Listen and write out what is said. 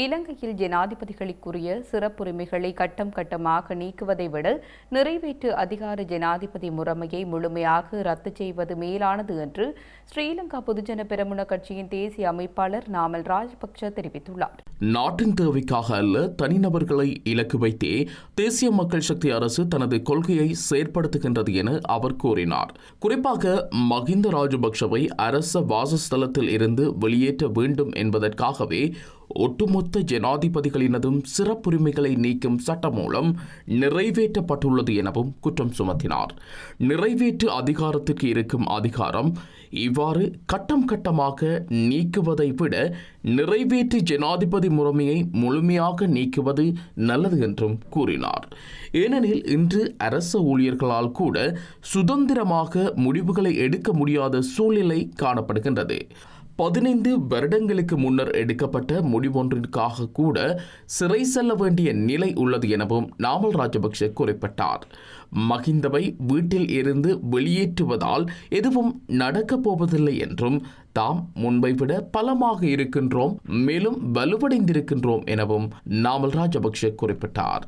இலங்கையில் ஜனாதிபதிகளுக்குரிய சிறப்புரிமைகளை கட்டம் கட்டமாக நீக்குவதை விட நிறைவேற்று அதிகார ஜனாதிபதி முறைமையை முழுமையாக ரத்து செய்வது மேலானது என்று ஸ்ரீலங்கா பொதுஜன பெரமுன கட்சியின் தேசிய அமைப்பாளர் நாமல் ராஜபக்ஷ தெரிவித்துள்ளார். நாட்டின் தேவைக்காக அல்ல, தனிநபர்களை இலக்கு வைத்தே தேசிய மக்கள் சக்தி அரசு தனது கொள்கையை செயற்படுத்துகின்றது என அவர் கூறினார். குறிப்பாக மஹிந்த ராஜபக்ஷவை அரச வாசஸ்தலத்தில் இருந்து வெளியேற்ற வேண்டும் என்பதற்காகவே ஒட்டுமொத்த ஜனாதிபதிகளினதும் சிறப்புரிமைகளை நீக்கும் சட்டம் மூலம் நிறைவேற்றப்பட்டுள்ளது எனவும் குற்றம் சுமத்தினார். நிறைவேற்று அதிகாரத்திற்கு இருக்கும் அதிகாரம் இவ்வாறு கட்டம் கட்டமாக நீக்குவதை விட நிறைவேற்று ஜனாதிபதி முறைமையை முழுமையாக நீக்குவது நல்லது என்றும் கூறினார். ஏனெனில் இன்று அரச ஊழியர்களால் கூட சுதந்திரமாக முடிவுகளை எடுக்க முடியாத சூழ்நிலை காணப்படுகின்றது. 15 வருடங்களுக்கு முன்னர் எடுக்கப்பட்ட முடிவொன்றிற்காக கூட சிறை செல்ல வேண்டிய நிலை உள்ளது எனவும் நாமல் ராஜபக்ஷ குறிப்பிட்டார். மஹிந்தவை வீட்டில் இருந்து வெளியேற்றுவதால் எதுவும் நடக்கப் போவதில்லை என்றும், தாம் முன்பை விட பலமாக இருக்கின்றோம், மேலும் வலுவடைந்திருக்கின்றோம் எனவும் நாமல் ராஜபக்ஷ குறிப்பிட்டார்.